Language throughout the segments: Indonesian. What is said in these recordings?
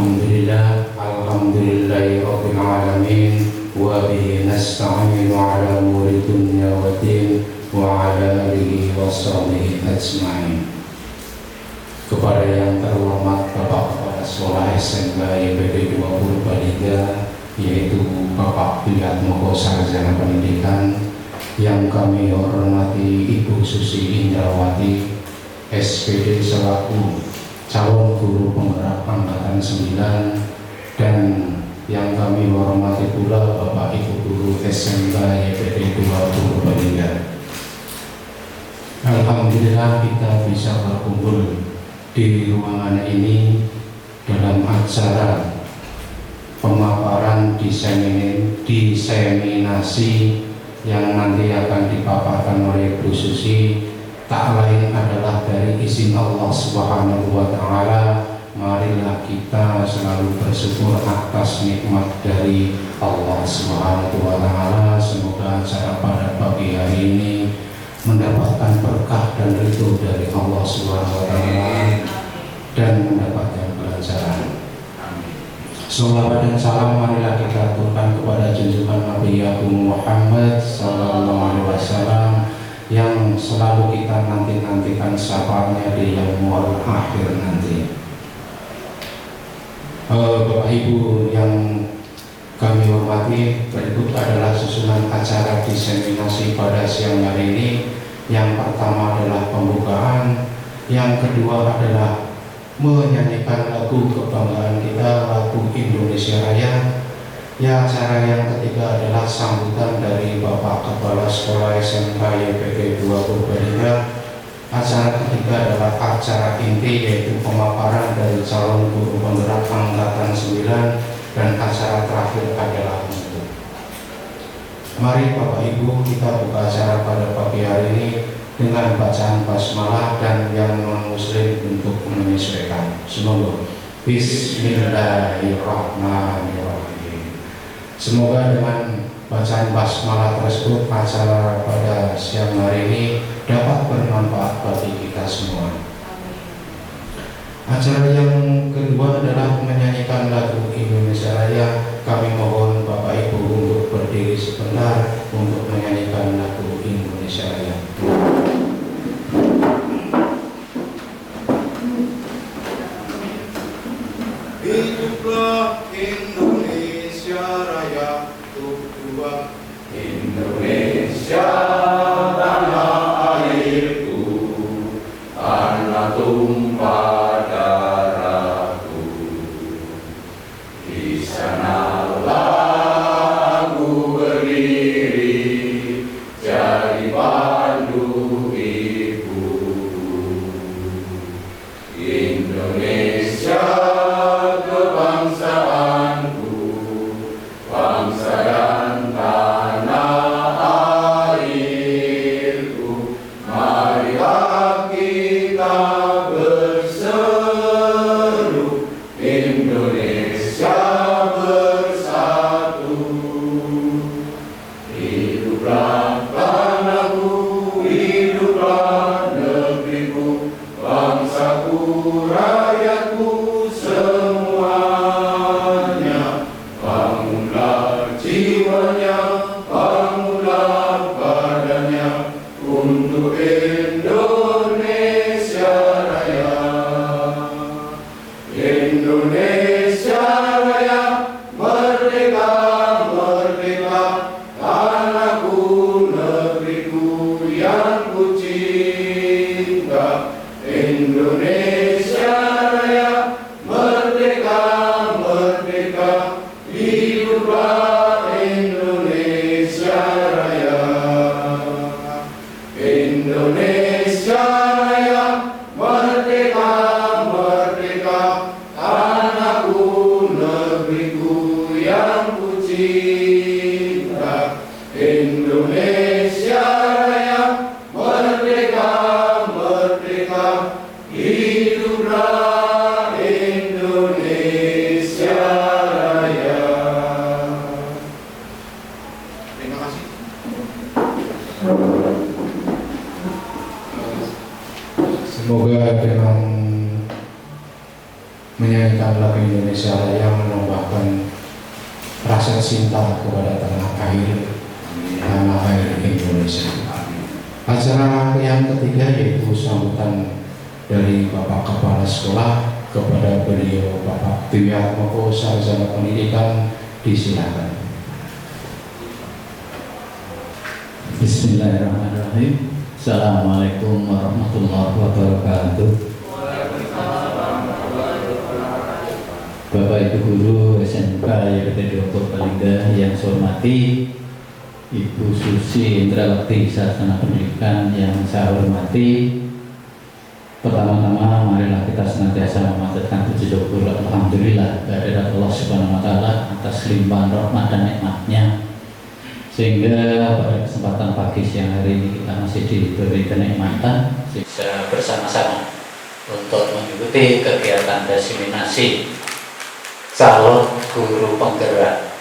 Alhamdulillahirabbil alamin wa bihi nasta'inu ala umuri dunya waddin wa ala alihi washabihi ajmain. Kepada yang terhormat Bapak Kepala Sekolah SMK YPD 20 Baliga, yaitu Bapak Wilayatmoko Sarjana Pendidikan, yang kami hormati Ibu Susi Indrawati SPD selaku calon guru penggerak angkatan 9, dan yang kami hormati pula Bapak Ibu Guru SMK YPD 20 Baliga. Alhamdulillah kita bisa berkumpul di ruangan ini dalam acara pemaparan diseminasi yang nanti akan dipaparkan oleh Bu Susi. Tak lain adalah dari izin Allah Subhanahu wa Ta'ala. Marilah kita selalu bersyukur atas nikmat dari Allah Subhanahu wa Ta'ala. Semoga acara pada pagi hari ini mendapatkan berkah dan ridho dari Allah Subhanahu wa Ta'ala dan mendapatkan pelajaran. Salawat dan salam marilah kita aturkan kepada junjungan Nabi Muhammad sallallahu alaihi wasallam yang selalu kita nanti-nantikan syafaatnya di yaumul akhir nanti. Bapak Ibu yang kami hormati, berikut adalah susunan acara diseminasi pada siang hari ini. Yang pertama adalah pembukaan, yang kedua adalah menyanyikan lagu kebanggaan kita, lagu Indonesia Raya. Ya, acara yang ketiga adalah sambutan dari Bapak Kepala Sekolah SMK YPD 20 Baliga. Acara ketiga adalah acara inti, yaitu pemaparan dari calon guru penggerak angkatan 9, dan acara terakhir adalah menutup. Mari Bapak Ibu kita buka acara pada pagi hari ini dengan bacaan basmalah dan yang non-muslim untuk menyesuaikan. Semoga Bismillahirrahmanirrahim. Semoga dengan bacaan basmalah tersebut acara pada siang hari ini dapat bermanfaat bagi kita semua. Acara yang kedua adalah menyanyikan lagu Indonesia Raya. Kami mohon Bapak Ibu untuk berdiri sebentar untuk menyanyikan lagu Indonesia Raya. Hiduplah Indonesia Raya, Tuhan Indonesia, tanah airku, tanah tumpah darahku. Di sanalah aku berdiri, jadi pandu ibuku. Indonesia kebangsaanku, bangsa dan tanah airku. Marilah kita berseru, Indonesia bersatu. Hiduplah tanahku, hiduplah negeriku, bangsaku, rakyatku semuanya. Bangunlah jiwanya, bangunlah badannya untuk Indonesia Raya. Indonesia Raya, merdeka, merdeka, tanahku, negeriku yang ku cinta. Indonesia Raya, merdeka, merdeka, hiduplah Indonesia Raya. Indonesia Raya, merdeka, merdeka, tanahku, negeriku yang ku cinta. Indonesia Raya, merdeka, merdeka, hiduplah Indonesia Raya. Terima kasih. Semoga dengan menyanyi lagu Indonesia Raya menambahkan rasa cinta kepada tanah air Indonesia. Acara yang ketiga yaitu sambutan dari Bapak Kepala Sekolah kepada beliau Bapak Dwiatmoko Sarjana Pendidikan, disilakan. Bismillahirrahmanirrahim. Assalamualaikum warahmatullahi wabarakatuh. Bapak Ibu Guru SMK YPT Purbalingga yang saya hormati, Ibu Susi Indrawati Sarjana Pendidikan yang saya hormati, pertama-tama marilah kita senantiasa memanjatkan puji syukur alhamdulillah kehadirat Allah Subhanahu wa taala atas limpahan rahmat dan nikmat-Nya, sehingga pada kesempatan pagi siang hari ini kita masih diberi kenikmatan bisa bersama-sama untuk mengikuti kegiatan diseminasi calon guru penggerak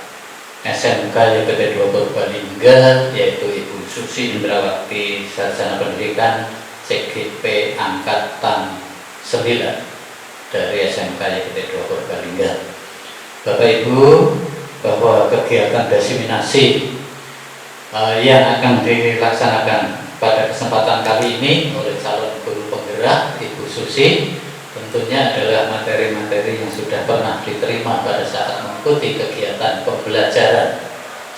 SMK YPT 2 Purbalingga, yaitu Ibu Susi Indrawati Sarjana Pendidikan CGP Angkatan 9 dari SMK YPT 2 Purbalingga. Bapak Ibu, bahwa kegiatan diseminasi yang akan dilaksanakan pada kesempatan kali ini oleh calon guru penggerak Ibu Susi tentunya adalah materi-materi yang sudah pernah diterima pada saat mengikuti kegiatan pembelajaran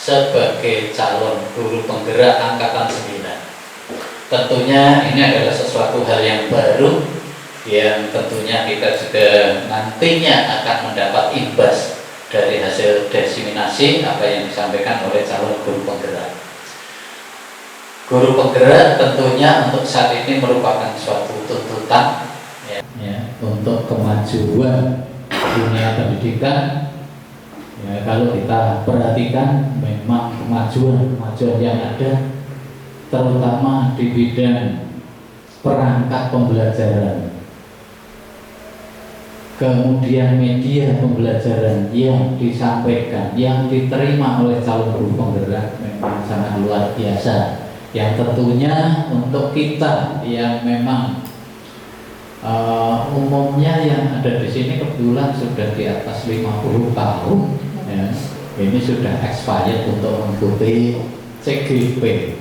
sebagai calon guru penggerak Angkatan 9. Tentunya ini adalah sesuatu hal yang baru yang tentunya kita juga nantinya akan mendapat imbas dari hasil diseminasi apa yang disampaikan oleh calon guru penggerak. Guru penggerak tentunya untuk saat ini merupakan suatu tuntutan ya, untuk kemajuan dunia pendidikan. Ya, kalau kita perhatikan memang kemajuan yang ada terutama di bidang perangkat pembelajaran, kemudian media pembelajaran yang disampaikan, yang diterima oleh calon guru penggerak memang sangat luar biasa. Yang tentunya untuk kita yang memang umumnya yang ada di sini kebetulan sudah di atas 50 tahun, ya, ini sudah expired untuk mengikuti CGP.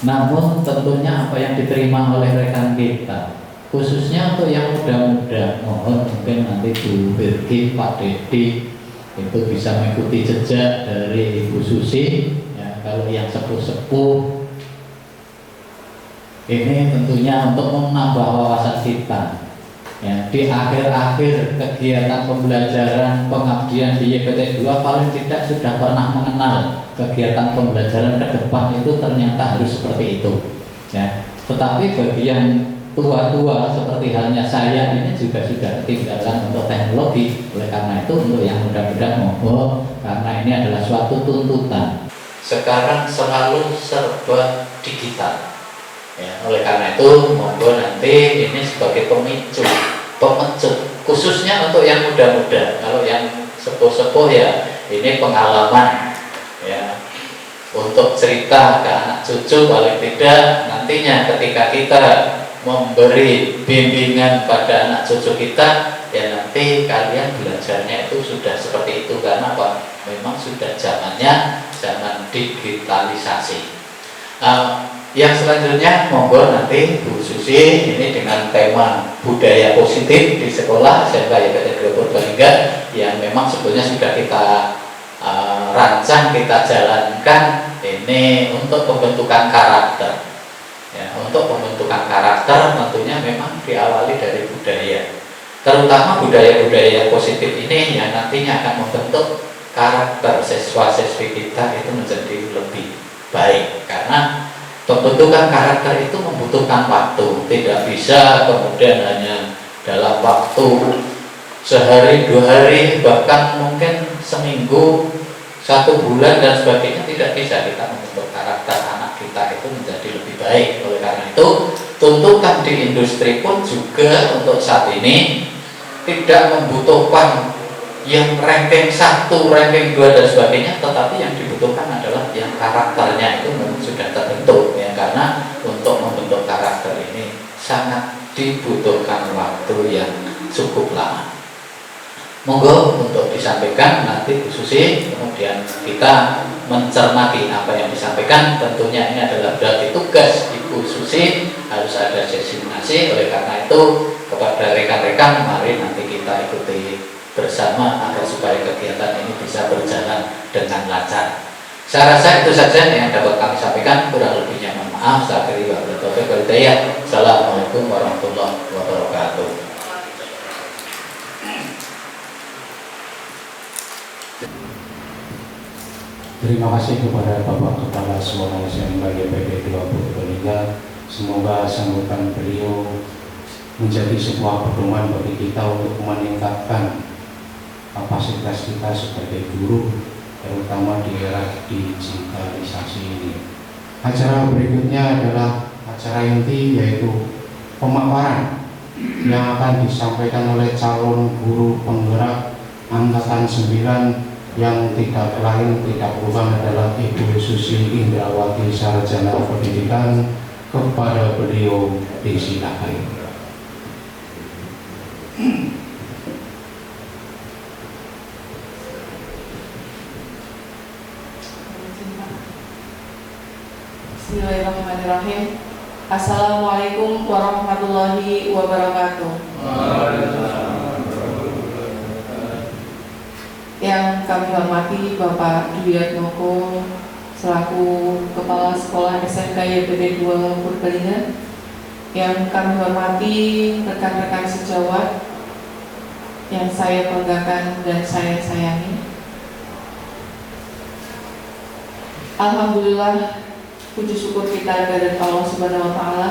Namun tentunya apa yang diterima oleh rekan kita, khususnya untuk yang muda-muda, mohon mungkin nanti Bu Birgi, Pak Dedi itu bisa mengikuti jejak dari Ibu Susi. Ya, kalau yang sepuh-sepuh ini tentunya untuk menambah wawasan kita. Ya, di akhir-akhir kegiatan pembelajaran pengabdian di YPT 2 paling tidak sudah pernah mengenal kegiatan pembelajaran ke depan itu ternyata harus seperti itu. Ya, tetapi bagi yang tua-tua seperti halnya saya ini juga sudah ketinggalan untuk teknologi. Oleh karena itu untuk yang muda-muda monggo, karena ini adalah suatu tuntutan. Sekarang selalu serba digital. Ya, oleh karena itu monggo nanti ini sebagai pemicu, pemecut khususnya untuk yang muda-muda. Kalau yang sepuh-sepuh ya ini pengalaman ya, untuk cerita ke anak cucu paling tidak nantinya ketika kita memberi bimbingan pada anak cucu kita, ya nanti kalian belajarnya itu sudah seperti itu. Karena apa? Memang sudah zamannya zaman digitalisasi. Yang selanjutnya monggo nanti Bu Susi ini dengan tema budaya positif di sekolah SMK YPT 2 Purbalingga yang memang sebetulnya sudah kita rancang, kita jalankan ini untuk pembentukan karakter. Ya, untuk pembentukan karakter tentunya memang diawali dari budaya, terutama budaya-budaya positif ini yang nantinya akan membentuk karakter siswa-siswi kita itu menjadi lebih baik. Karena pembentukan karakter itu membutuhkan waktu, tidak bisa kemudian hanya dalam waktu sehari, 2 hari, bahkan mungkin seminggu, 1 bulan dan sebagainya. Tidak bisa kita membentuk karakter anak kita itu menjadi lebih baik. Oleh karena itu tuntutan di industri pun juga untuk saat ini tidak membutuhkan yang ranking 1, ranking 2 dan sebagainya, tetapi yang dibutuhkan adalah yang karakternya itu memang sudah terbentuk ya. Karena untuk membentuk karakter ini sangat dibutuhkan waktu yang cukup lama. Monggo untuk disampaikan nanti Bu Susi, kemudian kita mencermati apa yang disampaikan. Tentunya ini adalah berarti tugas Ibu Susi, harus ada diseminasi. Oleh karena itu kepada rekan-rekan, mari nanti kita ikuti bersama agar supaya kegiatan ini bisa berjalan dengan lancar. Saya rasa itu saja yang dapat kami sampaikan. Kurang lebihnya mohon maaf. Saya akhiri wabillahi taufiq wal hidayah. Assalamualaikum warahmatullahi wabarakatuh. Terima kasih kepada Bapak Kepala Sekolah SMK YPT 2 Purbalingga. Semoga sambutan beliau menjadi sebuah pedoman bagi kita untuk meningkatkan kapasitas kita sebagai guru, terutama di era digitalisasi ini. Acara berikutnya adalah acara inti, yaitu pemaparan yang akan disampaikan oleh calon guru penggerak angkatan 9 yang tidak lain tidak bukan adalah Ibu Susi Indrawati, Sarjana Pendidikan. Kepada beliau disilakan. Bismillahirrahmanirrahim. Assalamualaikum warahmatullahi wabarakatuh. Yang kami hormati Bapak Dwiatmoko selaku Kepala Sekolah SMK YPT 2 Purbalingga, yang kami hormati rekan-rekan sejawat yang saya banggakan dan saya sayangi. Alhamdulillah, puji syukur kita kepada Allah Subhanahu wa Ta'ala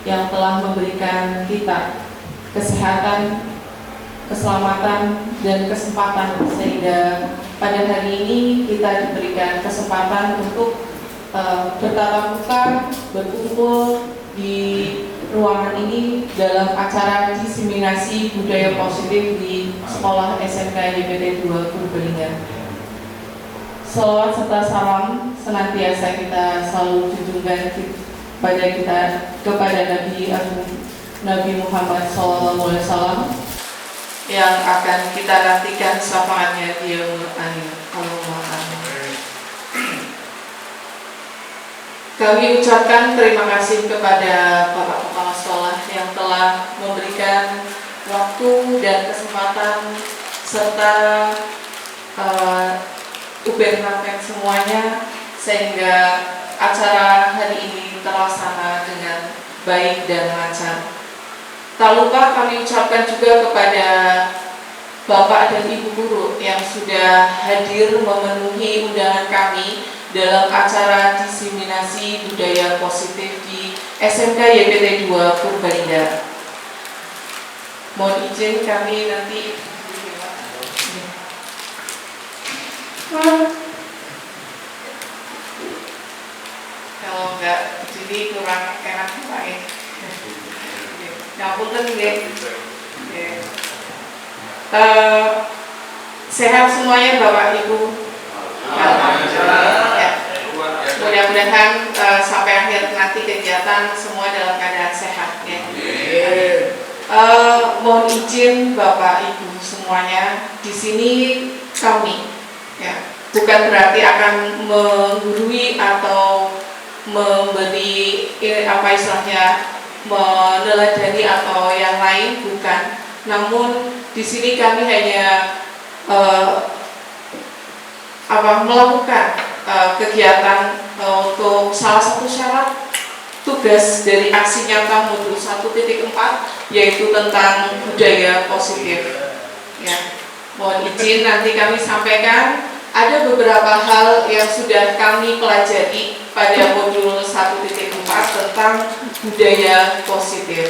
yang telah memberikan kita kesehatan, keselamatan, dan kesempatan sehingga pada hari ini kita diberikan kesempatan untuk bertatap muka, berkumpul di ruangan ini dalam acara diseminasi budaya positif di Sekolah SMK YPT 2 Purbalingga. Salawat serta salam senantiasa kita selalu junjungkan kepada Nabi Agung Nabi Muhammad SAW yang akan kita nantikan syafaatnya di yaumul akhir. Allahumma amin. Kami ucapkan terima kasih kepada Bapak Kepala Sekolah yang telah memberikan waktu dan kesempatan serta UBM semuanya sehingga acara hari ini terlaksana dengan baik dan lancar. Tak lupa kami ucapkan juga kepada Bapak dan Ibu guru yang sudah hadir memenuhi undangan kami dalam acara diseminasi budaya positif di SMK YPT 2 Purbalingga. Mohon izin kami nanti kalau enggak jadi kurang enak lagi. Ngapunten nggih. Sehat semuanya Bapak Ibu. Ya. Mudah-mudahan sampai akhir nanti kegiatan semua dalam keadaan sehat ya. Mohon izin Bapak Ibu semuanya, di sini kami ya, bukan berarti akan menggurui atau memberi apa istilahnya meneladani atau yang lain, bukan. Namun di sini kami hanya melakukan kegiatan untuk salah satu syarat tugas dari aksi nyata modul 1.4 yaitu tentang budaya positif. Ya, mohon izin nanti kami sampaikan ada beberapa hal yang sudah kami pelajari pada modul 1.4 tentang budaya positif.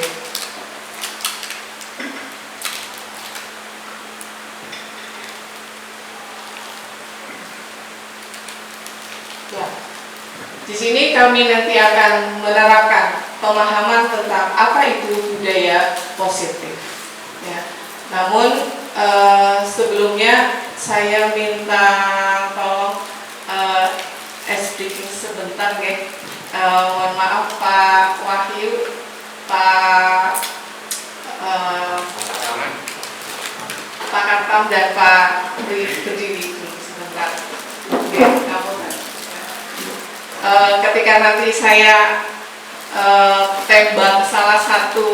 Ya. Di sini kami nanti akan menerapkan pemahaman tentang apa itu budaya positif. Ya. Namun sebelumnya saya minta tolong speaking sebentar ya. Mohon maaf Pak Wahyu, Pak Artam dan Pak berdiri sebentar. Oke, ngapunten. Ketika nanti saya tembak salah satu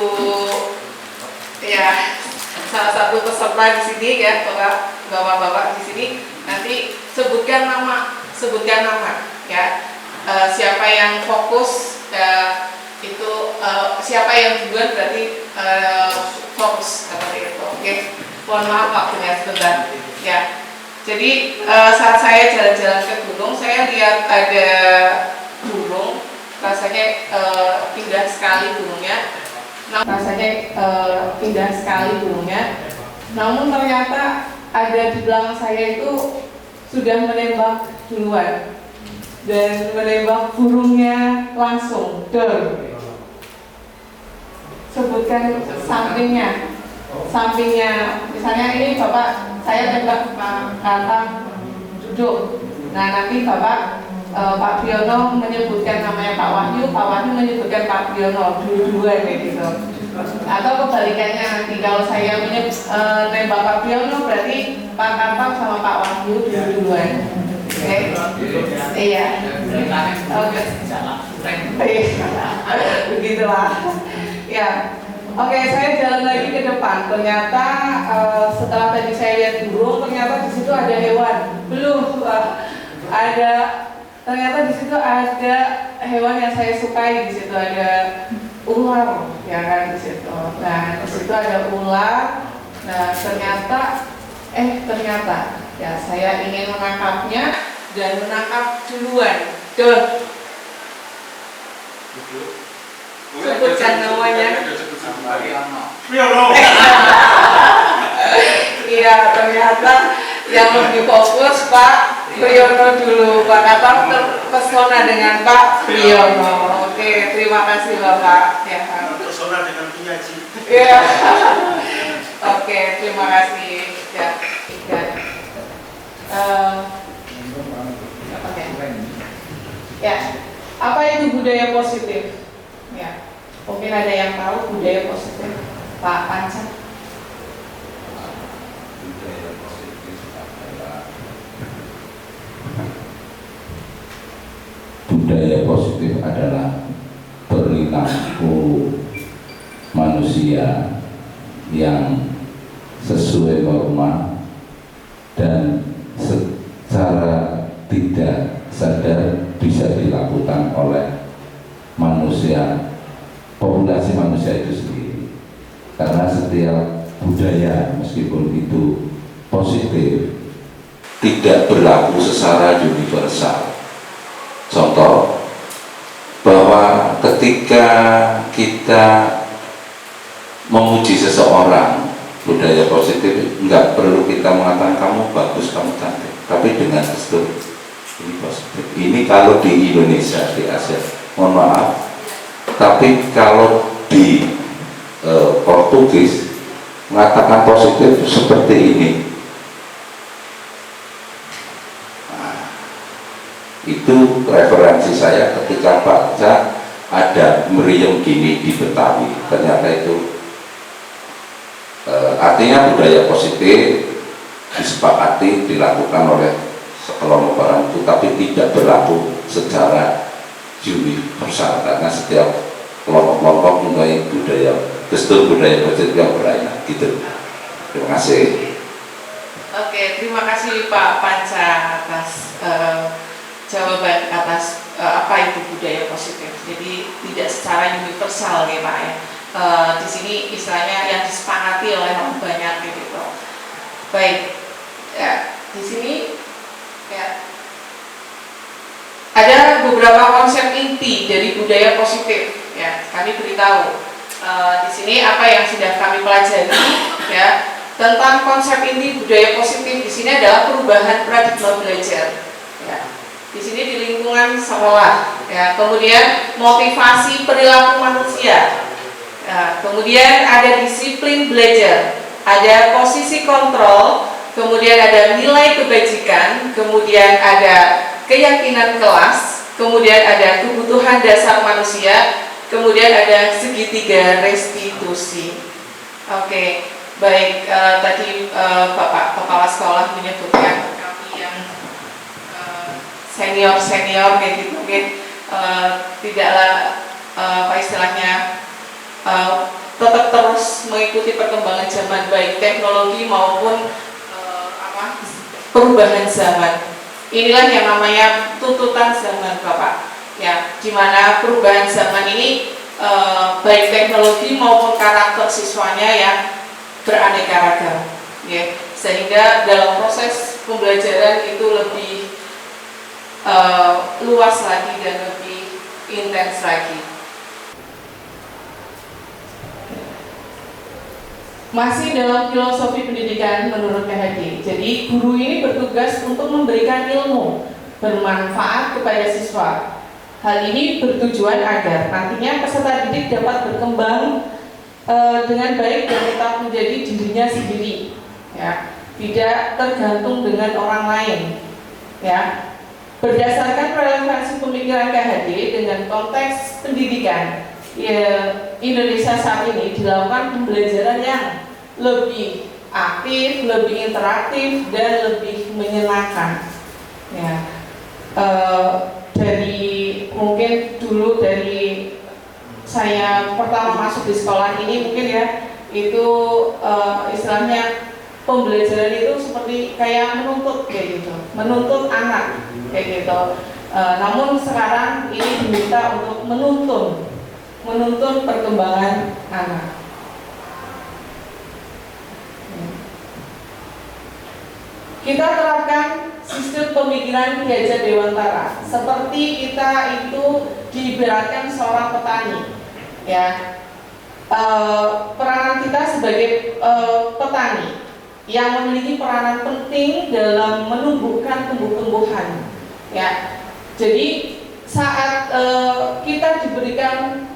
peserta di sini ya, bapak-bapak di sini, nanti sebutkan nama ya. Siapa yang fokus itu siapa yang duluan berarti fokus seperti itu. Oke, mohon maaf waktunya sebentar ya. Jadi saat saya jalan-jalan ke gunung, saya lihat ada burung, rasanya indah sekali burungnya. Namun ternyata ada di belakang saya itu sudah menembak duluan dan menembak burungnya langsung. Sebutkan sampingnya, misalnya ini Bapak, saya tembak Pak Artam duduk. Nah nanti Bapak Pak Biono menyebutkan namanya Pak Wahyu menyebutkan Pak Biono dulu-duluan kayak gitu. Atau kebalikannya, nanti kalau saya nembak Pak Biono berarti Pak Artam sama Pak Wahyu dulu-duluan. Oke. Iya. Oke. Begitulah. Ya. Oke, saya jalan lagi ke depan. Ternyata setelah tadi saya lihat burung, ternyata di situ ada hewan. Ternyata di situ ada hewan yang saya sukai. Di situ ada ular, ya kan di situ. Nah, di situ ada ular. Nah, ternyata ya saya ingin menangkapnya dan menangkap duluan. Sebutkan namanya. Iya, ternyata yang lebih fokus Pak Priyono dulu. Pak Artam terpesona dengan Pak Priyono. Oke, terima kasih Bapak. Ya. Terpesona dengan penyaji. Iya. Oke, terima kasih. Ya, Oke. Ya, apa itu budaya positif? Ya, mungkin ada yang tahu budaya positif, Pak Panca. Budaya positif adalah perilaku manusia yang sesuai norma dan secara tidak sadar bisa dilakukan oleh populasi manusia itu sendiri. Karena setiap budaya meskipun itu positif tidak berlaku secara universal. Contoh, bahwa ketika kita memuji seseorang, budaya positif nggak perlu kita mengatakan kamu bagus, kamu cantik, tapi dengan gestur ini positif. Ini kalau di Indonesia, di Asia, mohon maaf, tapi kalau di Portugis mengatakan positif seperti ini. Itu referensi saya ketika baca ada meriam gini di Betawi. Ternyata itu artinya budaya positif disepakati dilakukan oleh sekelompok orang itu, tapi tidak berlaku secara universal karena setiap kelompok-kelompok mempunyai gestur budaya positif yang berbeda. Gitu. Terima kasih. Oke, terima kasih Pak Panca atas jawaban atas apa itu budaya positif. Jadi tidak secara universal ya Pak ya. Di sini istilahnya yang disepakati oleh orang banyak gitu. Baik, ya, di sini ya ada beberapa konsep inti dari budaya positif. Ya, kami beritahu di sini apa yang sudah kami pelajari ya tentang konsep inti budaya positif. Di sini adalah perubahan paradigma belajar. Ya. Di sini di lingkungan sekolah, ya, kemudian motivasi perilaku manusia, ya, kemudian ada disiplin belajar, ada posisi kontrol, kemudian ada nilai kebajikan, kemudian ada keyakinan kelas, kemudian ada kebutuhan dasar manusia, kemudian ada segitiga restitusi. Oke, baik tadi Bapak Kepala Sekolah menyebutkan kami yang senior kayak gitu mungkin tidaklah apa istilahnya tetap terus mengikuti perkembangan zaman baik teknologi maupun perubahan zaman. Inilah yang namanya tuntutan zaman Bapak. Ya, di mana perubahan zaman ini baik teknologi maupun karakter siswanya yang beraneka ragam. Ya, sehingga dalam proses pembelajaran itu lebih luas lagi dan lebih intens lagi. Masih dalam filosofi pendidikan menurut KHD. Jadi guru ini bertugas untuk memberikan ilmu bermanfaat kepada siswa. Hal ini bertujuan agar nantinya peserta didik dapat berkembang dengan baik dan tetap menjadi dirinya sendiri, ya, tidak tergantung dengan orang lain, ya. Berdasarkan relevansi pemikiran KHD dengan konteks pendidikan Indonesia saat ini dilakukan pembelajaran yang lebih aktif, lebih interaktif dan lebih menyenangkan. Ya, dari mungkin dulu dari saya pertama masuk di sekolah ini mungkin ya itu istilahnya pembelajaran itu seperti kayak menuntut kayak gitu, menuntut anak kayak gitu. Namun sekarang ini diminta untuk menuntun perkembangan anak. Kita terapkan sistem pemikiran Ki Hajar Dewantara seperti kita itu diibaratkan seorang petani, ya. Peranan kita sebagai petani yang memiliki peranan penting dalam menumbuhkan tumbuh-tumbuhan, ya. Jadi saat kita diberikan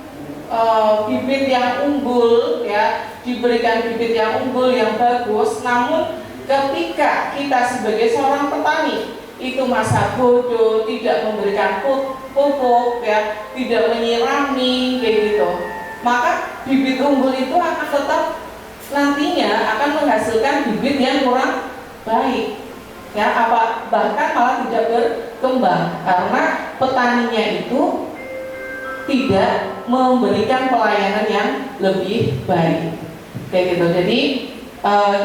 bibit yang unggul, ya, diberikan bibit yang unggul yang bagus, namun ketika kita sebagai seorang petani itu masa bodoh, tidak memberikan pupuk, ya, tidak menyirami kayak gitu, maka bibit unggul itu akan tetap nantinya akan menghasilkan bibit yang kurang baik, ya, bahkan malah tidak berkembang karena petaninya itu tidak memberikan pelayanan yang lebih baik kayak gitu. Jadi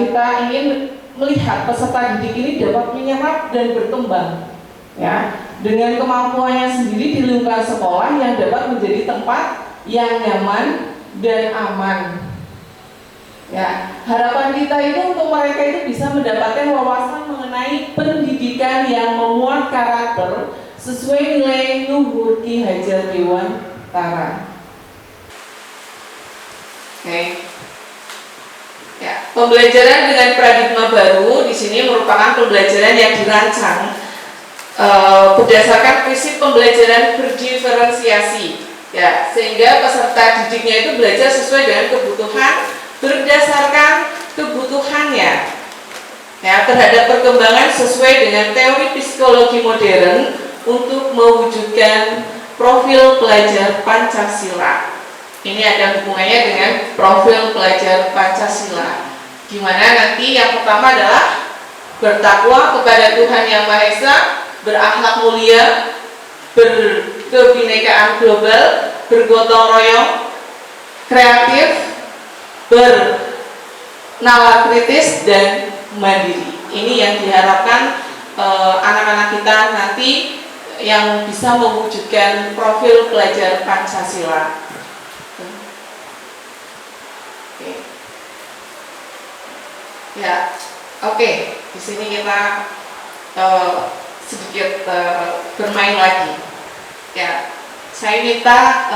kita ingin melihat peserta didik ini dapat menyerap dan berkembang, ya, dengan kemampuannya sendiri di lingkungan sekolah yang dapat menjadi tempat yang nyaman dan aman. Ya, harapan kita itu untuk mereka itu bisa mendapatkan wawasan mengenai pendidikan yang memuat karakter sesuai nilai luhur Ki Hajar Dewantara. Oke. Ya, pembelajaran dengan paradigma baru di sini merupakan pembelajaran yang dirancang berdasarkan prinsip pembelajaran berdiferensiasi, ya, sehingga peserta didiknya itu belajar sesuai dengan kebutuhan berdasarkan kebutuhannya, ya, terhadap perkembangan sesuai dengan teori psikologi modern untuk mewujudkan profil pelajar Pancasila. Ini ada hubungannya dengan profil pelajar Pancasila, di mana nanti yang pertama adalah bertakwa kepada Tuhan Yang Maha Esa, berakhlak mulia, berkebinekaan global, bergotong royong, kreatif, bernalar kritis dan mandiri. Ini yang diharapkan anak-anak kita nanti yang bisa mewujudkan profil pelajar Pancasila. Ya, oke. Di sini kita sedikit bermain lagi. Ya, saya minta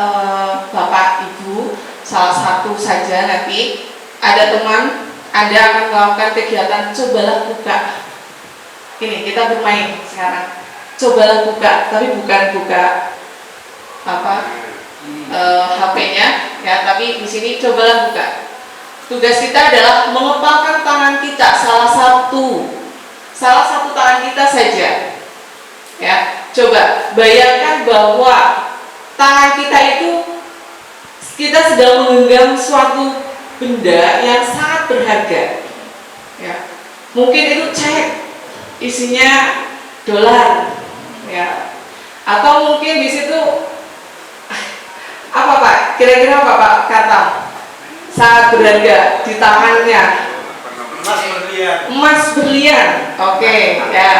Bapak Ibu salah satu saja nanti ada teman Anda akan melakukan kegiatan cobalah buka. Ini kita bermain sekarang. Cobalah buka, tapi bukan buka HP-nya, ya, tapi di sini cobalah buka. Tugas kita adalah mengepalkan tangan kita, salah satu tangan kita saja. Ya, coba bayangkan bahwa tangan kita itu kita sedang menggenggam suatu benda yang sangat sangat berharga. Ya, mungkin itu cek isinya dolar, ya, atau mungkin di situ apa Pak? Kira-kira apa Pak kata? Sangat berharga di tangannya. Emas berlian. Emas berlian, oke, ya,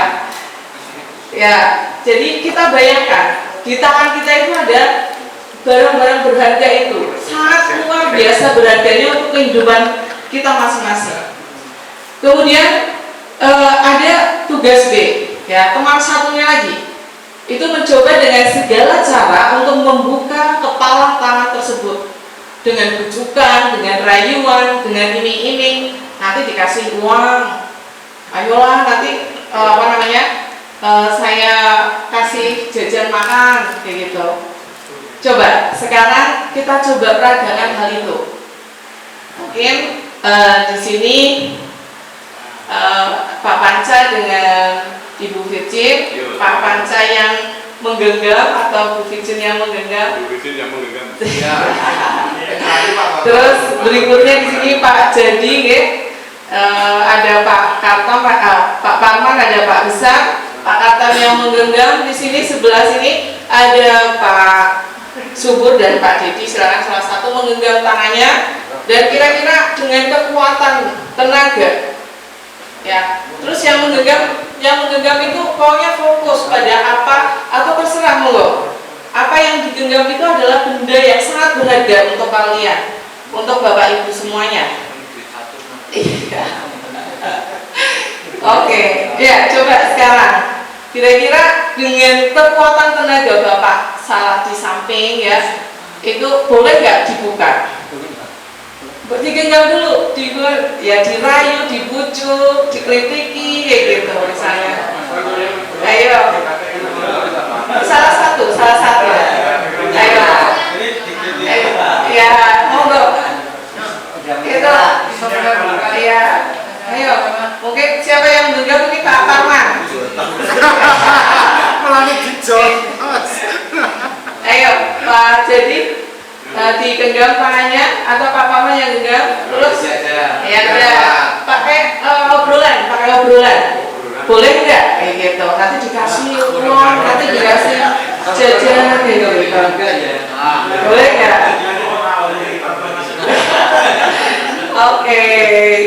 ya. Jadi kita bayangkan di tangan kita itu ada barang-barang berharga itu sangat luar biasa berharganya untuk kehidupan kita masing-masing. Kemudian ada tugas B, ya, teman satunya lagi itu mencoba dengan segala cara untuk membuka kepalang tangan tersebut dengan bujukan, dengan rayuan, dengan iming-iming, nanti dikasih uang, ayolah nanti saya kasih jajan makan kayak gitu. Coba sekarang kita coba peragakan hal itu. Mungkin di sini Pak Panca dengan Ibu Vicin, Pak Panca yang menggenggam atau Bu Vicin yang menggenggam. Bu Vicin yang menggenggam. Terus berikutnya di sini Pak Jadi, ada Pak Kartam, Pak Parman, ada Pak Besar, Pak Kartam yang menggenggam. Di sini sebelah sini ada Pak Subur dan Pak Dedi. Silakan salah satu menggenggam tangannya dan kira-kira dengan kekuatan tenaga, ya. Terus yang menggenggam itu pokoknya fokus pada apa atau terserah monggo. Apa yang digenggam itu adalah benda yang sangat berharga untuk kalian, untuk Bapak Ibu semuanya. Oke, ya coba sekarang kira-kira dengan kekuatan tenaga Bapak salah di samping, ya, itu boleh nggak dibuka? Digenggam dulu, ya dirayu, dibujuk, dikritiki kayak gitu misalnya. Ayo, salah satu. Ayo, ya, monggo. Itu, ya, ayo. Mungkin siapa yang menggenggam ini Pak Parman. Ayo, Pak Jadi. Digenggam tangannya atau Pak Parman yang genggam, terus ya ada pakai obrolan, boleh nggak kayak gitu, nanti dikasih uang, nanti dikasih jajan gitu, boleh nggak? Oke,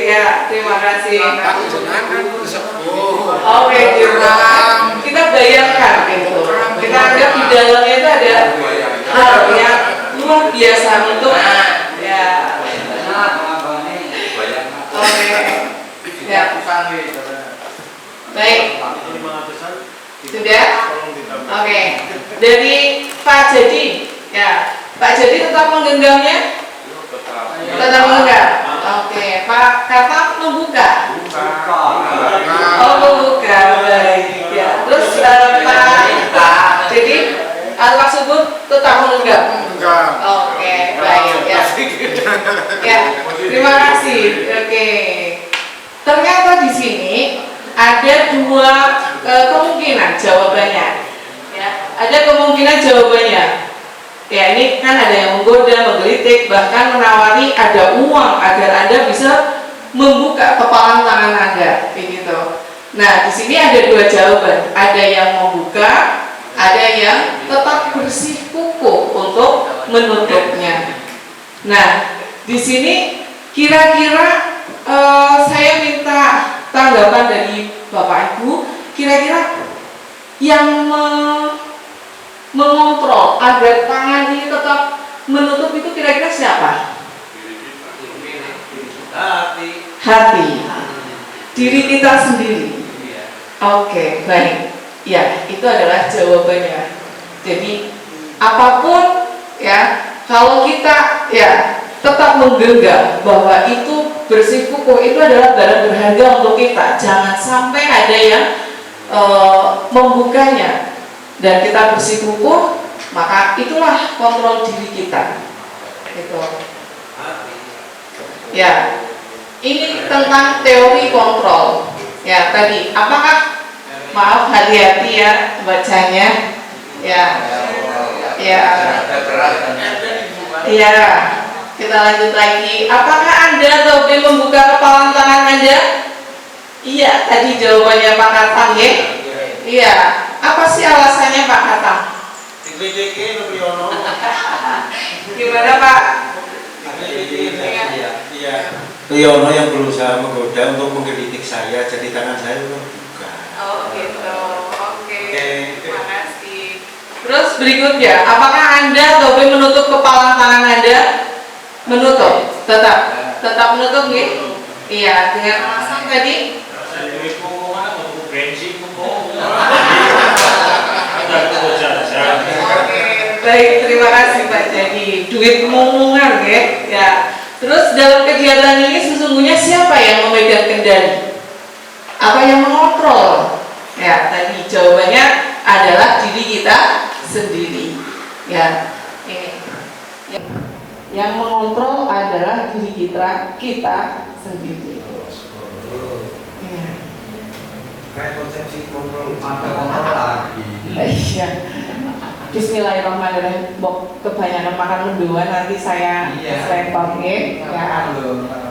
ya, terima kasih. Oke, kita bayangkan gitu, kita anggap di dalamnya itu ada hal yang luar biasa untuk ya. Oke. Ya. Baik. Sudah? Oke. Dari Pak Jadi, ya. Pak Jadi tetap menggenggamnya? Tetap menggenggam. Oke. Pak Kartam membuka. Oh, membuka. Baik. Ya. Terus Pak Jadi Pak Subur tetap mengenggam. Oke, baik ya. Ya, terima kasih. Oke. Ternyata di sini ada dua kemungkinan jawabannya. Ya, ada kemungkinan jawabannya. Ya, ini kan ada yang menggoda, menggelitik, bahkan menawari ada uang agar Anda bisa membuka kepalang tangan Anda, begitu. Nah, di sini ada dua jawaban. Ada yang membuka, ada yang tetap bersih kuku untuk menutupnya. Nah, di sini kira-kira saya minta tanggapan dari Bapak Ibu. Kira-kira yang mengontrol agar tangan ini tetap menutup itu kira-kira siapa? Hati. Diri kita sendiri. Oke, baik. Ya, itu adalah jawabannya. Jadi apapun, ya, kalau kita ya tetap menggenggam bahwa itu bersih kukuh, itu adalah barang berharga untuk kita. Jangan sampai ada yang membukanya dan kita bersih kukuh, maka itulah kontrol diri kita. Gitu. Ya, ini tentang teori kontrol. Ya, tadi apakah, maaf, hati-hati ya bacanya. Ya, ya, ya. Kita lanjut lagi. Apakah Anda lebih membuka kepalan tangan Anda? Iya, tadi jawabannya Pak Katang ya. Iya. Apa sih alasannya Pak Katang? Dikritik lebih ono. Gimana Pak? Iya. Riono yang berusaha menggoda untuk mengkritik saya, jadi tangan saya terbuka. Oh gitu. Oke. Terima kasih. Terus berikutnya, apakah Anda lebih menutup kepalan tangan Anda? Menutup, tetap menutup gitu. Iya, dengan alasan tadi. Oke, baik, terima kasih Pak. Jadi duit ngomongan ya. Terus dalam kegiatan ini sesungguhnya siapa yang memegang kendali? Apa yang mengontrol? Ya, tadi jawabannya adalah diri kita sendiri. Ya, ini. Yang mengontrol adalah diri kita sendiri. Ya. Kayak konsepsi kontrol. Iya. Bismillahirrahmanirrahim. Kebanyakan makan mendoan nanti saya repot ya.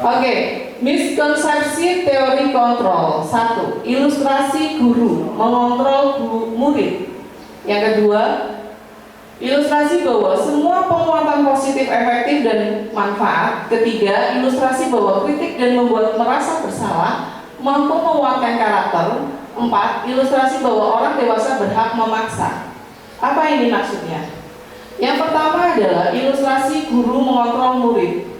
Oke, miskonsepsi teori kontrol. 1. Ilustrasi guru mengontrol murid. Yang kedua, ilustrasi bahwa semua penguatan positif efektif dan manfaat. Ketiga, ilustrasi bahwa kritik dan membuat merasa bersalah mampu menguatkan karakter. 4. Ilustrasi bahwa orang dewasa berhak memaksa. Apa ini maksudnya? Yang pertama adalah ilustrasi guru mengontrol murid.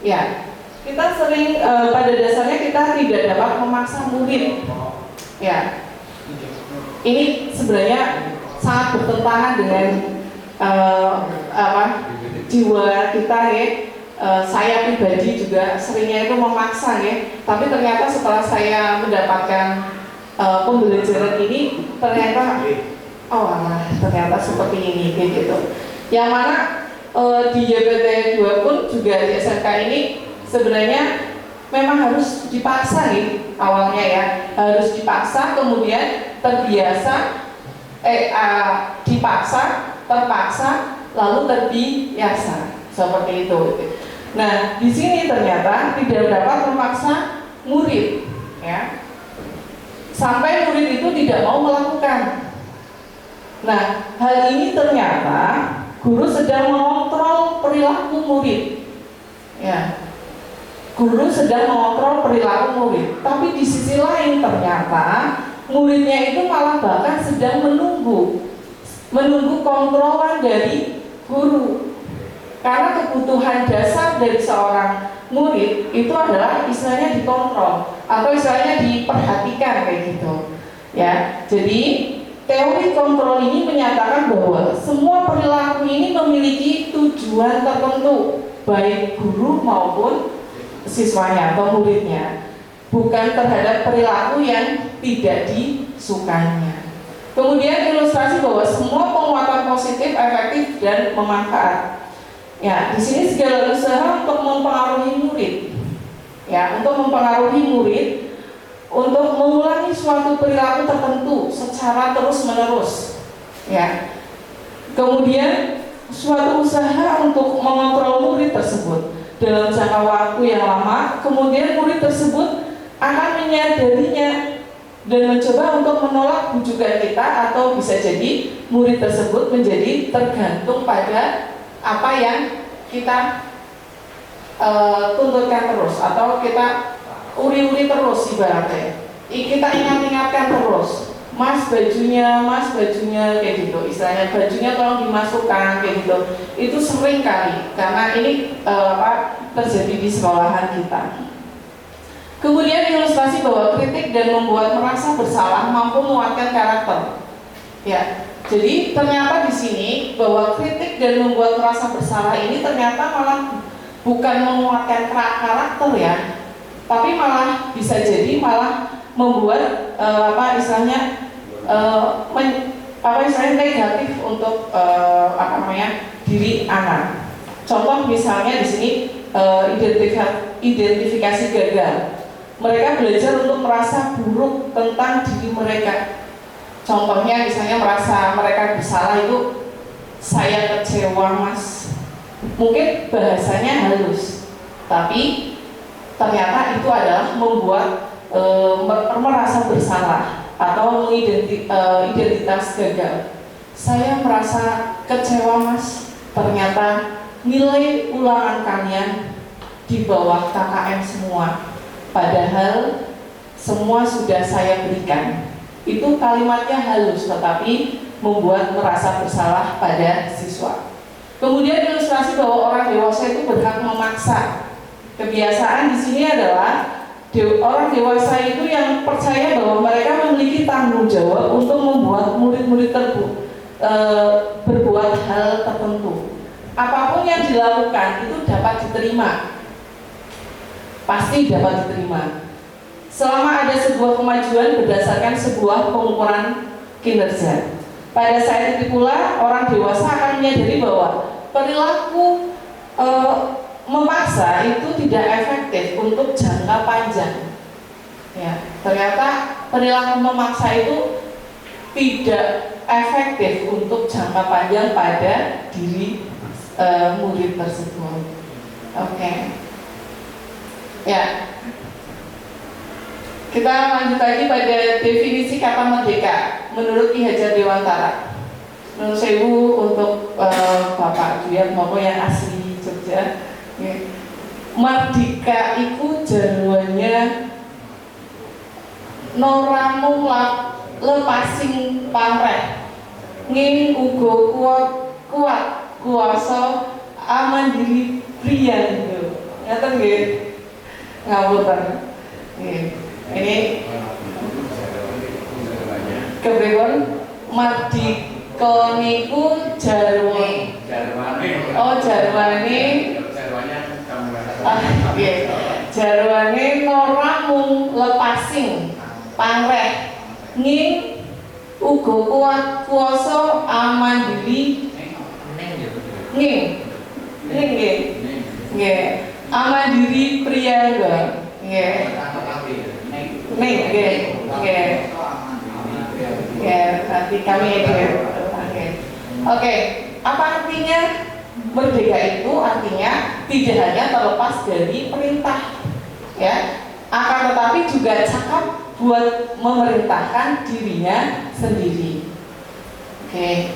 Ya, kita sering pada dasarnya kita tidak dapat memaksa murid. Ya, ini sebenarnya sangat bertentangan dengan jiwa kita ya. Saya pribadi juga seringnya itu memaksa ya. Tapi ternyata setelah saya mendapatkan pembelajaran ini ternyata ternyata seperti ini gitu. Yang mana di YPT 2 pun juga di SMK ini sebenarnya memang harus dipaksa nih awalnya ya, harus dipaksa kemudian terbiasa dipaksa, terpaksa, lalu terbiasa seperti itu. Nah, di sini ternyata tidak dapat memaksa murid, ya, sampai murid itu tidak mau melakukan. Nah, hal ini ternyata guru sedang mengontrol perilaku murid, ya. Guru sedang mengontrol perilaku murid, tapi di sisi lain ternyata muridnya itu malah bahkan sedang menunggu kontrolan dari guru. Karena kebutuhan dasar dari seorang murid itu adalah istilahnya dikontrol atau istilahnya diperhatikan kayak gitu. Ya, jadi teori kontrol ini menyatakan bahwa semua perilaku ini memiliki tujuan tertentu, baik guru maupun siswanya atau muridnya, bukan terhadap perilaku yang tidak disukainya. Kemudian ilustrasi bahwa semua penguatan positif, efektif dan bermanfaat. Ya, di sini segala usaha untuk mempengaruhi murid, ya, untuk mempengaruhi murid untuk mengulangi suatu perilaku tertentu secara terus-menerus, ya. Kemudian suatu usaha untuk mengontrol murid tersebut dalam jangka waktu yang lama, kemudian murid tersebut akan menyadarinya dan mencoba untuk menolak bujukan kita, atau bisa jadi murid tersebut menjadi tergantung pada apa yang kita tuntutkan terus, atau kita uri-uri terus ibaratnya. Kita ingat-ingatkan terus, mas bajunya kayak gitu, istilahnya bajunya tolong dimasukkan kayak gitu. Itu sering kali karena ini terjadi di sekolahan kita. Kemudian ilustrasi bahwa kritik dan membuat merasa bersalah mampu menguatkan karakter. Ya, jadi ternyata di sini bahwa kritik dan membuat merasa bersalah ini ternyata malah bukan menguatkan karakter ya, tapi malah bisa jadi malah membuat istilahnya negatif untuk diri anak. Contoh misalnya di sini identifikasi gagal. Mereka belajar untuk merasa buruk tentang diri mereka. Contohnya misalnya merasa mereka bersalah itu, saya kecewa mas, Mungkin bahasanya halus, tapi ternyata itu adalah membuat merasa bersalah atau identitas gagal. Saya merasa kecewa Mas, ternyata nilai ulangan kalian di bawah KKM semua, padahal semua sudah saya berikan. Itu kalimatnya halus tetapi membuat merasa bersalah pada siswa. Kemudian ilustrasi bahwa orang dewasa itu berhak memaksa. Kebiasaan di sini adalah orang dewasa itu yang percaya bahwa mereka memiliki tanggung jawab untuk membuat murid-murid berbuat hal tertentu. Apapun yang dilakukan itu dapat diterima, pasti dapat diterima selama ada sebuah kemajuan berdasarkan sebuah pengukuran kinerja. Pada saat itu pula orang dewasa akan menyadari bahwa perilaku memaksa itu tidak efektif untuk jangka panjang. Ya, ternyata perilaku memaksa itu tidak efektif untuk jangka panjang pada diri murid tersebut. Oke. Ya. Kita lanjut lagi pada definisi kata merdeka menurut Ki Hajar Dewantara. Menurut saya untuk Bapak Duyat maupun yang asli Jogja, ya. Merdeka iku jarwane noramu lepasing pamreh ngin ugo kuat kuasa amandiri priyan yo. Ngaten nggih. Ngapunten. Nggih. Ini kepripun mardika niku jarwane. Oh, jarwane. Jarwane ora mung lepasing pangreh nging uga kuat kuasa amandiri nging nggih amandiri priyangga nggih nggih nanti kami edit. Oke, apa artinya merdeka itu? Artinya tidak hanya terlepas dari perintah, ya, akan tetapi juga cakap buat memerintahkan dirinya sendiri. Oke.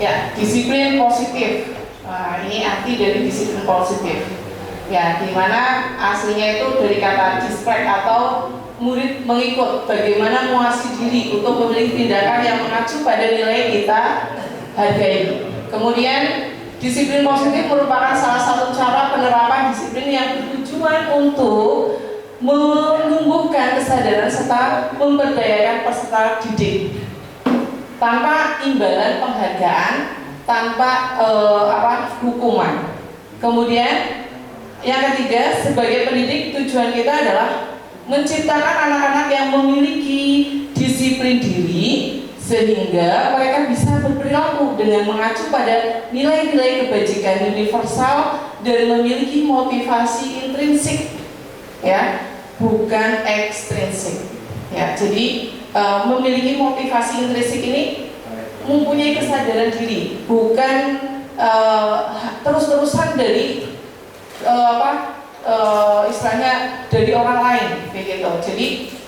Ya, disiplin positif. Nah, ini arti dari disiplin positif. Ya, di mana aslinya itu dari kata display atau murid mengikut, bagaimana menguasai diri untuk memiliki tindakan yang mengacu pada nilai kita hargai. Kemudian disiplin positif merupakan salah satu cara penerapan disiplin yang bertujuan untuk menumbuhkan kesadaran serta memberdayakan peserta didik tanpa imbalan penghargaan, tanpa hukuman. Kemudian yang ketiga, sebagai pendidik tujuan kita adalah menciptakan anak-anak yang memiliki disiplin diri sehingga mereka bisa berperilaku dengan mengacu pada nilai-nilai kebajikan universal dan memiliki motivasi intrinsik, ya, bukan ekstrinsik. Ya, jadi memiliki motivasi intrinsik ini mempunyai kesadaran diri, bukan terus-terusan dari istilahnya dari orang lain, begitu. Jadi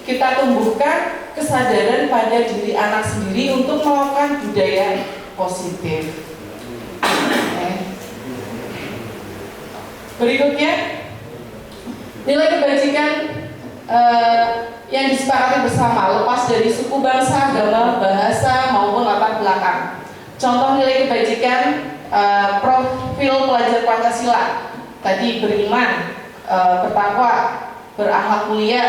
kita tumbuhkan kesadaran pada diri anak sendiri untuk melakukan budaya positif. Berikutnya, nilai kebajikan yang disepakati bersama lepas dari suku, bangsa, agama, bahasa maupun latar belakang. Contoh nilai kebajikan profil pelajar Pancasila tadi beriman, bertakwa, berakhlak mulia,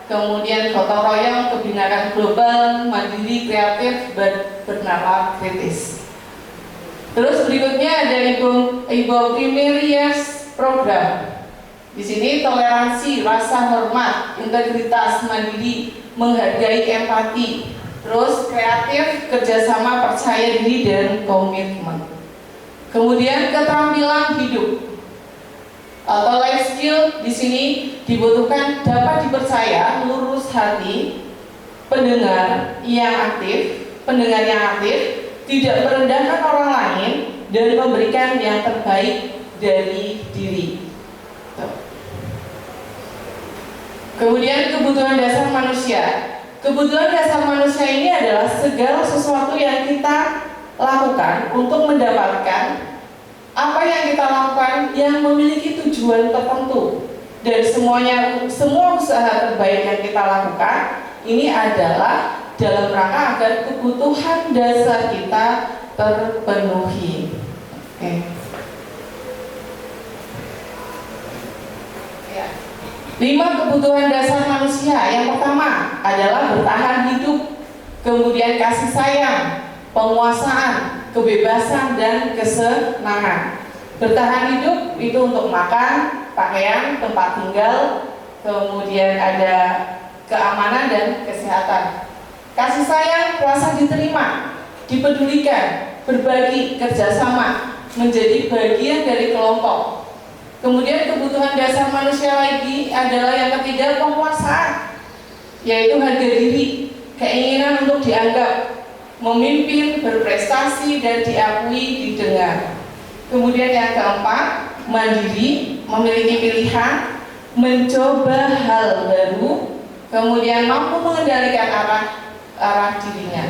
kemudian gotong royong, kebinakan global, mandiri, kreatif, bernalar kritis. Terus berikutnya ada Ibu Primarius program. Di sini toleransi, rasa hormat, integritas, mandiri, menghargai, empati, terus kreatif, kerjasama, percaya diri, dan komitmen. Kemudian keterampilan hidup atau life skill di sini dibutuhkan dapat dipercaya, lurus hati, pendengar yang aktif, tidak merendahkan orang lain, dan memberikan yang terbaik dari diri. Tuh. Kemudian kebutuhan dasar manusia. Kebutuhan dasar manusia ini adalah segala sesuatu yang kita lakukan untuk mendapatkan apa yang kita lakukan yang memiliki tujuan tertentu. Dan semua usaha terbaik yang kita lakukan ini adalah dalam rangka agar kebutuhan dasar kita terpenuhi. Oke. Ya. 5 kebutuhan dasar manusia. Yang pertama adalah bertahan hidup, kemudian kasih sayang, penguasaan, kebebasan, dan kesenangan. Bertahan hidup itu untuk makan, pakaian, tempat tinggal, kemudian ada keamanan dan kesehatan. Kasih sayang, rasa diterima, dipedulikan, berbagi, kerjasama, menjadi bagian dari kelompok. Kemudian kebutuhan dasar manusia lagi adalah yang ketiga, penguasaan, yaitu harga diri, keinginan untuk dianggap, memimpin, berprestasi, dan diakui, didengar. Kemudian yang keempat, mandiri, memiliki pilihan, mencoba hal baru, kemudian mampu mengendalikan arah dirinya.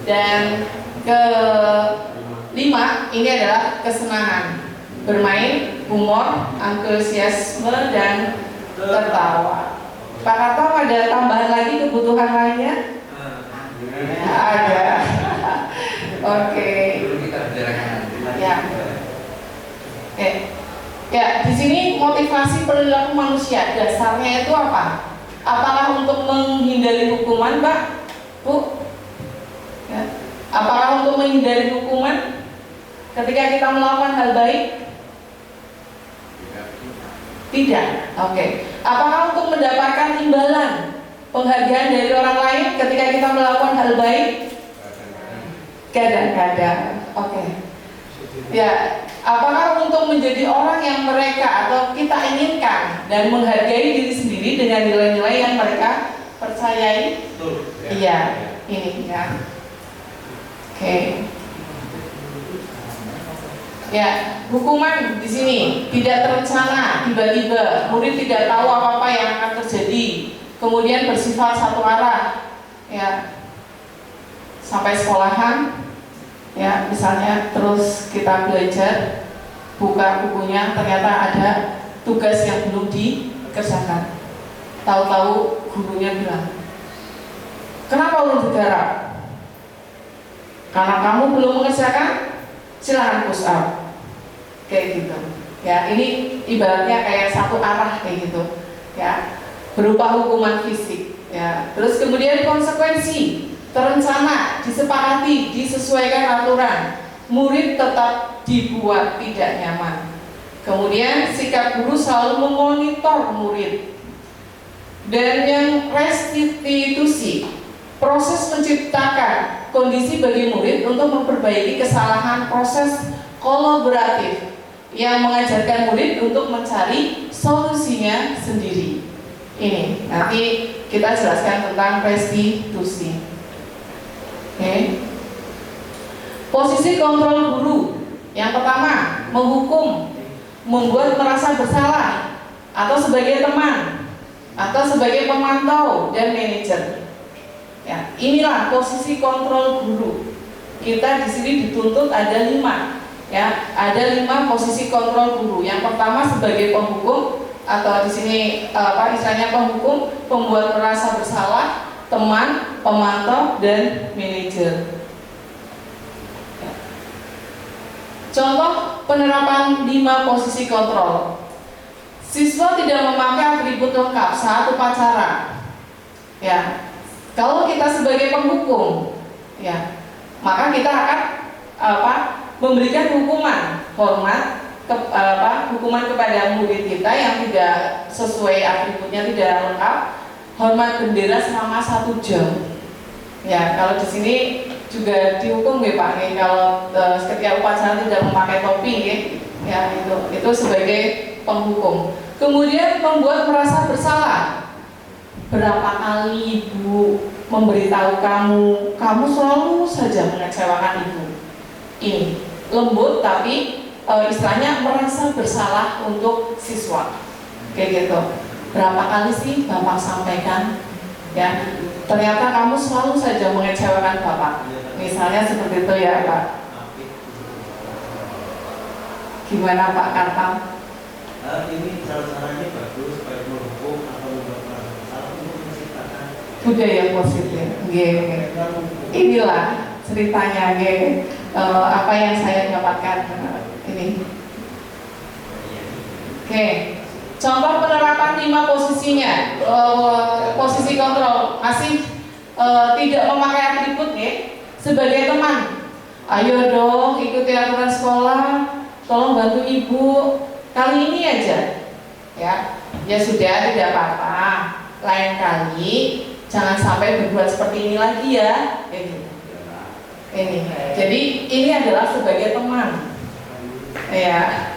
Dan kelima, ini adalah kesenangan, bermain, humor, antusiasme, dan tertawa. Pak Karto, ada tambahan lagi kebutuhan lainnya? Ada. Oke. Ya. Oke. Ya, di sini motivasi perilaku manusia dasarnya itu apa? Apakah untuk menghindari hukuman, Pak? Bu? Ya. Apakah untuk menghindari hukuman ketika kita melakukan hal baik? Tidak. Oke. Apakah untuk mendapatkan imbalan, penghargaan dari orang lain ketika kita melakukan hal baik? Kadang-kadang. Oke. Ya, apakah untuk menjadi orang yang mereka atau kita inginkan dan menghargai diri sendiri dengan nilai-nilai yang mereka percayai? Betul. Iya, ini ya. Oke. Ya, hukuman di sini tidak terencana, tiba-tiba, murid tidak tahu apa-apa yang akan terjadi, kemudian bersifat satu arah, ya, sampai sekolahan. Ya, misalnya terus kita belajar, buka bukunya, ternyata ada tugas yang belum dikerjakan. Tahu-tahu gurunya bilang, kenapa lu digarap? Karena kamu belum mengerjakan, silahkan push up. Kayak gitu. Ya, ini ibaratnya kayak satu arah kayak gitu. Ya, berupa hukuman fisik. Ya, terus kemudian konsekuensi. Terencana, disepakati, disesuaikan aturan, murid tetap dibuat tidak nyaman. Kemudian sikap guru selalu memonitor murid. Dan yang restitusi, proses menciptakan kondisi bagi murid untuk memperbaiki kesalahan, proses kolaboratif yang mengajarkan murid untuk mencari solusinya sendiri. Ini nanti kita jelaskan tentang restitusi. Oke. Posisi kontrol guru. Yang pertama, menghukum, membuat merasa bersalah, atau sebagai teman, atau sebagai pemantau dan manajer. Ya, inilah posisi kontrol guru. Kita di sini dituntut ada 5. Ya, ada 5 posisi kontrol guru. Yang pertama sebagai penghukum, atau di sini istilahnya penghukum, pembuat merasa bersalah, teman, pemantau, dan manajer. Contoh penerapan 5 posisi kontrol. Siswa tidak memakai atribut lengkap saat upacara. Ya, kalau kita sebagai penghukum, ya, maka kita akan memberikan hukuman hormat, hukuman kepada murid kita yang tidak sesuai atributnya, tidak lengkap. Hormat bendera selama 1 jam. Ya, kalau di sini juga dihukum ya Pak, nih, kalau ketika upacara tidak memakai topi, ya itu sebagai penghukum. Kemudian membuat merasa bersalah. Berapa kali ibu memberitahu kamu selalu saja mengecewakan ibu. Ini lembut, tapi istilahnya merasa bersalah untuk siswa, kayak gitu. Berapa kali sih Bapak sampaikan, ya ternyata kamu selalu saja mengecewakan Bapak, misalnya seperti itu ya Pak. Gimana Pak Kartam? Ini cara-caranya bagus, baik mendukung atau membuat masalah untuk menciptakan Budaya positif, nggih. Inilah ceritanya, nggih. Apa yang saya dapatkan ini. Oke, contoh penerapan 5 posisinya. Posisi kontrol masih tidak memakai atribut, nggih. Sebagai teman, ayo dong ikuti aturan sekolah, tolong bantu ibu. Kali ini aja, ya sudah, tidak apa-apa. Lain kali jangan sampai berbuat seperti ini lagi ya. Ini. Jadi ini adalah sebagai teman. Ya.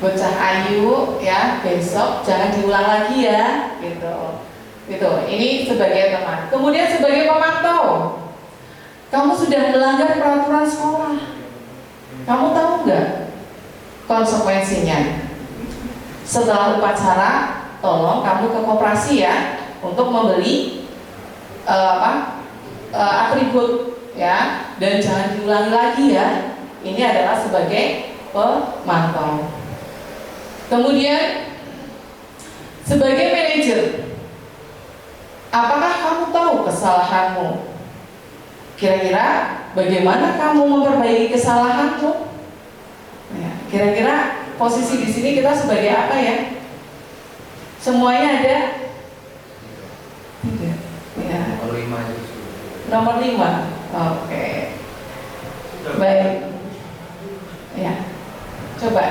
Bocah ayu ya, besok jangan diulang lagi ya, gitu. Gitu. Ini sebagai teman. Kemudian sebagai pemantau. Kamu sudah melanggar peraturan sekolah. Kamu tahu nggak konsekuensinya? Setelah upacara, tolong kamu ke koperasi ya untuk membeli atribut ya, dan jangan diulangi lagi ya. Ini adalah sebagai pemantau. Kemudian sebagai manajer, apakah kamu tahu kesalahanmu? Kira-kira bagaimana kamu memperbaiki kesalahanmu? Ya, kira-kira posisi di sini kita sebagai apa ya? Semuanya ada? Tidak. Ya. Nomor 5. Oke. Baik. Ya. Coba.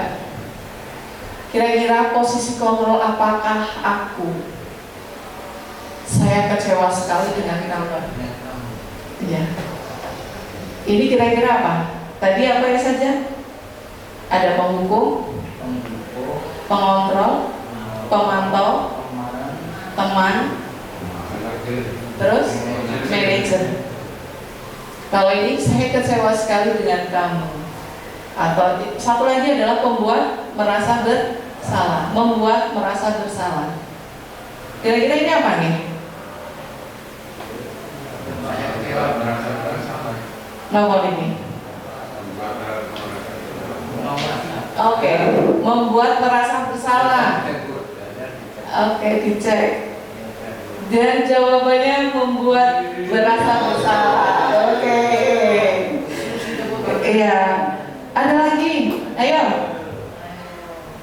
Kira-kira posisi kontrol apakah aku? Saya kecewa sekali dengan kamu. Iya. Ini kira-kira apa? Tadi apa ya saja? Ada penghukum, pengontrol, pemantau, teman, terus manajer. Kalau ini saya kecewa sekali dengan kamu. Atau satu lagi adalah pembuat merasa bersalah, membuat merasa bersalah. Kira-kira ini apa nih? Nomor ini. Oke, membuat merasa bersalah. Oke, dicek. Dan jawabannya membuat merasa bersalah. Oke. Iya. Ada lagi. Ayo.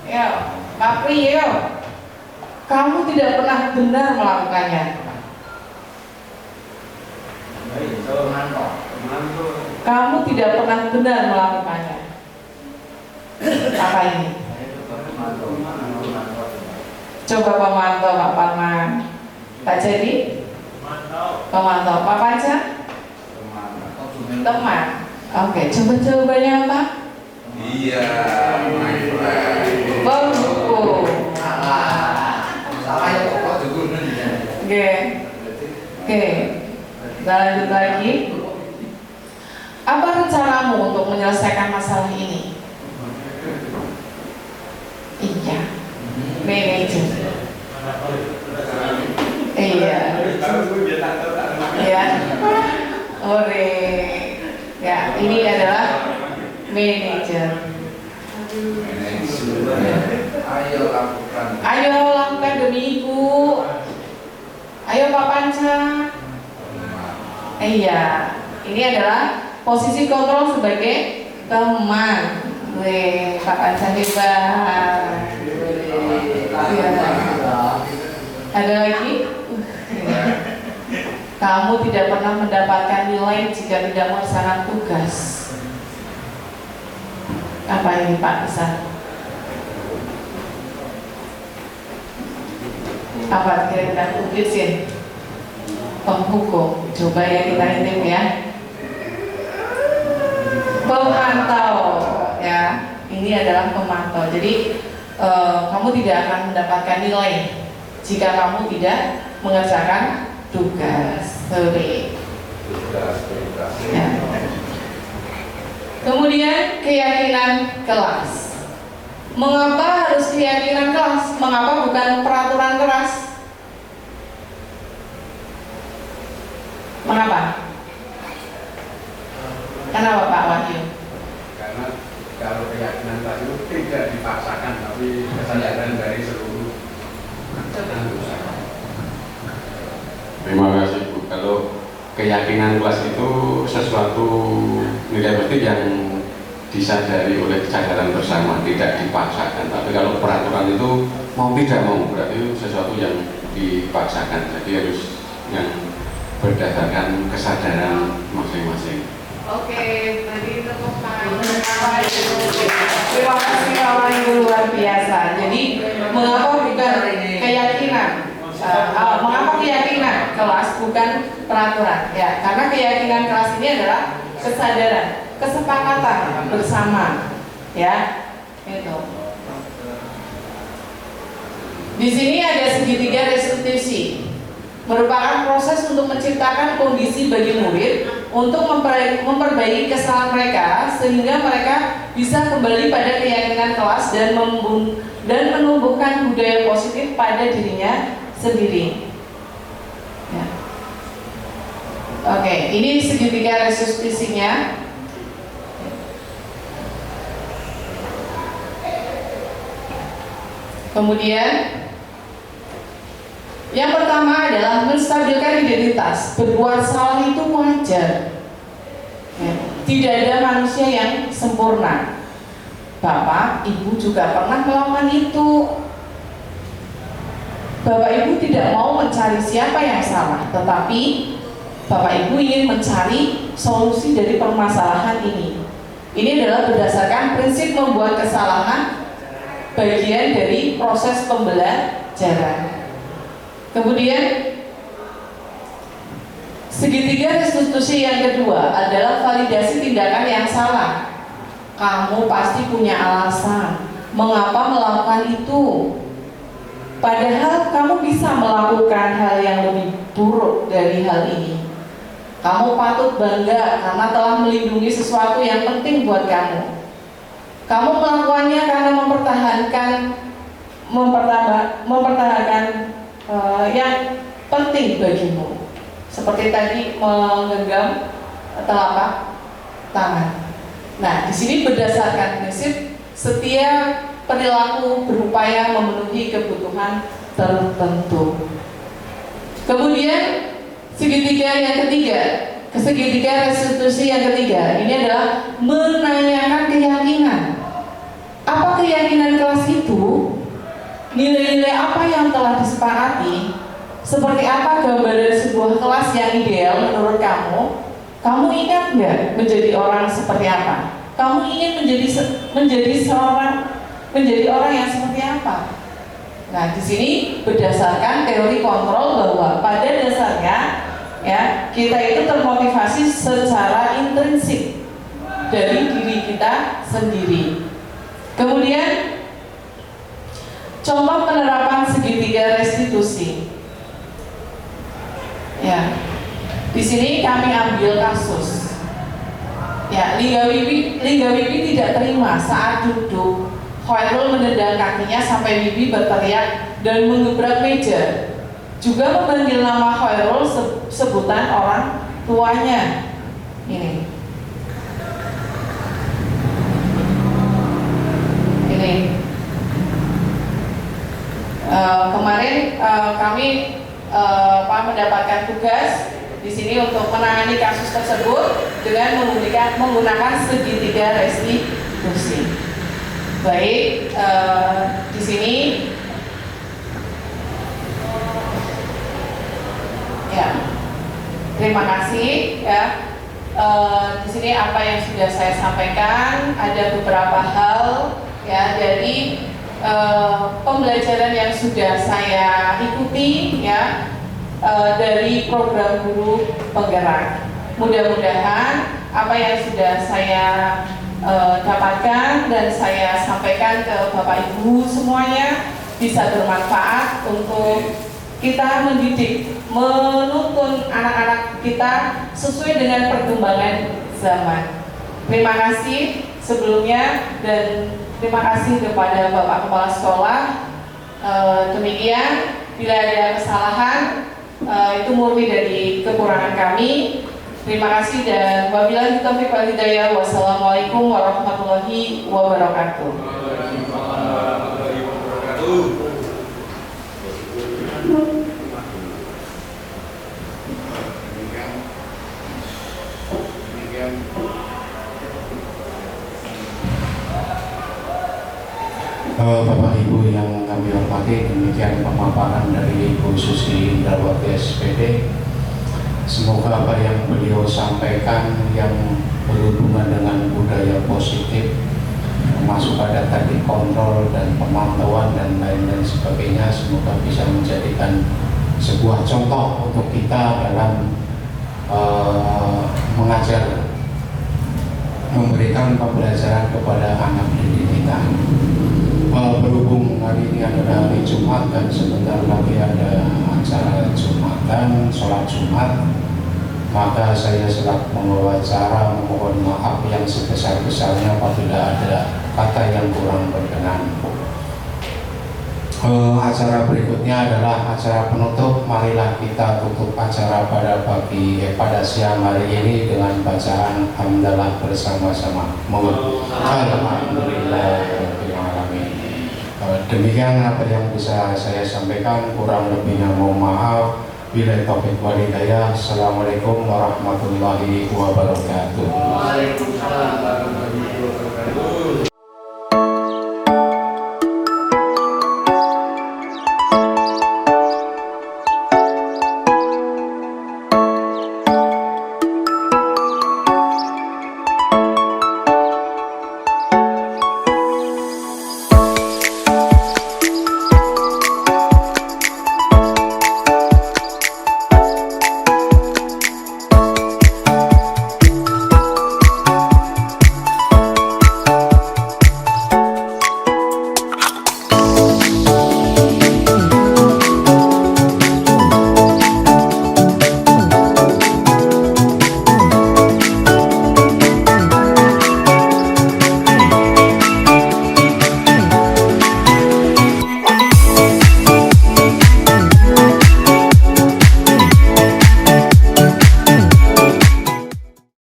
Ayo, Pak Pri, ayo. Kamu tidak pernah benar melakukannya. Kamu tidak pernah benar melakukannya. Apa ini? Coba pemantau Pak Parman. Tak jadi? Pemantau. Pak Panca? Teman. Oke, coba jawabannya apa? Iya, Penghukum. Oke. Oke. Kita lanjut lagi. Apa rencanamu untuk menyelesaikan masalah ini? Iya. Manajer. Iya. Ya. Ore. Ya, ini adalah manajer. Ayo lakukan demi ibu. Ayo Pak Panca. Iya. Ini adalah posisi kontrol sebagai teman. Weh, Pak Panca hebat. Ya. Ada lagi? Kamu tidak pernah mendapatkan nilai jika tidak melaksanakan tugas. Apa ini Pak Isan? Apa kira-kira tulisin? Penghukum. Coba ya kita intip ya. Pemantau ya. Ini adalah pemantau. Jadi kamu tidak akan mendapatkan nilai jika kamu tidak mengerjakan tugas. Ya. Kemudian keyakinan kelas. Mengapa harus keyakinan kelas? Mengapa bukan peraturan kelas? Mengapa? Kenapa Pak Wahyu? Karena kalau keyakinan kelas itu tidak dipaksakan, tapi kesadaran dari seluruh anggota. Terima kasih Bu. Kalau keyakinan kelas itu sesuatu nilai pasti yang disadari oleh kesadaran bersama, tidak dipaksakan. Tapi kalau peraturan itu mau tidak mau, berarti itu sesuatu yang dipaksakan. Jadi harus yang berdasarkan kesadaran masing-masing. Oke, tadi tepuk tangan. Terima kasih Pak Wahyu, luar biasa. Jadi mengapa bukan keyakinan? Mengapa keyakinan kelas bukan peraturan? Ya, karena keyakinan kelas ini adalah kesadaran, kesepakatan bersama, ya, itu. Di sini ada segitiga restitusi, merupakan proses untuk menciptakan kondisi bagi murid untuk memperbaiki kesalahan mereka sehingga mereka bisa kembali pada keyakinan kelas dan menumbuhkan budaya positif pada dirinya sendiri. Ya. Oke, ini segitiga restitusinya. Kemudian yang pertama adalah menstabilkan identitas. Berbuat salah itu wajar. Ya. Tidak ada manusia yang sempurna. Bapak, Ibu juga pernah melakukan itu. Bapak Ibu tidak mau mencari siapa yang salah, tetapi Bapak Ibu ingin mencari solusi dari permasalahan ini. Ini adalah berdasarkan prinsip membuat kesalahan bagian dari proses pembelajaran. Kemudian segitiga restitusi yang kedua adalah validasi tindakan yang salah. Kamu pasti punya alasan mengapa melakukan itu. Padahal kamu bisa melakukan hal yang lebih buruk dari hal ini. Kamu patut bangga karena telah melindungi sesuatu yang penting buat kamu. Kamu melakukannya karena mempertahankan yang penting bagimu. Seperti tadi menggenggam telapak tangan. Nah, di sini berdasarkan prinsip setiap perilaku berupaya memenuhi kebutuhan tertentu. Kemudian segitiga yang ketiga, segitiga restitusi yang ketiga, ini adalah menanyakan keyakinan. Apa keyakinan kelas itu? Nilai-nilai apa yang telah disepakati? Seperti apa gambaran sebuah kelas yang ideal menurut kamu? Kamu ingat nggak menjadi orang seperti apa? Kamu ingin menjadi orang yang seperti apa? Nah, di sini berdasarkan teori kontrol bahwa pada dasarnya ya kita itu termotivasi secara intrinsik dari diri kita sendiri. Kemudian contoh penerapan segitiga restitusi. Ya, di sini kami ambil kasus. Ya, Lingga Wibi tidak terima saat duduk. Khairul menendang kakinya sampai Wibi berteriak dan mengebrak meja. Juga memanggil nama Khairul sebutan orang tuanya. Ini. Kemarin kami mendapatkan tugas di sini untuk menangani kasus tersebut dengan menggunakan segitiga restitusi. Baik, di sini ya, terima kasih ya. Di sini apa yang sudah saya sampaikan, ada beberapa hal ya dari pembelajaran yang sudah saya ikuti ya dari program guru penggerak. Mudah-mudahan apa yang sudah saya dapatkan dan saya sampaikan ke Bapak Ibu semuanya bisa bermanfaat untuk kita mendidik, menuntun anak-anak kita sesuai dengan perkembangan zaman. Terima kasih sebelumnya dan terima kasih kepada Bapak Kepala Sekolah. Demikian, bila ada kesalahan itu murni dari kekurangan kami. Terima kasih dan wabillahi taufiq wal hidayah. Wassalamualaikum warahmatullahi wabarakatuh. Bapak Ibu yang kami hormati, demikian pemaparan dari Ibu Susi Indrawati SPD. Semoga apa yang beliau sampaikan yang berhubungan dengan budaya positif, termasuk ada tadi kontrol dan pemantauan dan lain-lain sebagainya, semoga bisa menjadikan sebuah contoh untuk kita dalam mengajar, memberikan pembelajaran kepada anak didik kita. Berhubung hari ini adalah hari Jumat dan sebentar lagi ada acara Jumatan, sholat Jumat, maka saya selaku membawa acara memohon maaf yang sebesar-besarnya apabila ada kata yang kurang berkenan. Acara berikutnya adalah acara penutup. Marilah kita tutup acara pada siang hari ini dengan bacaan hamdalah bersama-sama. Mohon alhamdulillah. Demikian apa yang bisa saya sampaikan, kurang lebihnya mohon maaf. Billahi taufiq wal hidayah. Assalamualaikum warahmatullahi wabarakatuh. Waalaikumsalam warahmatullahi wabarakatuh.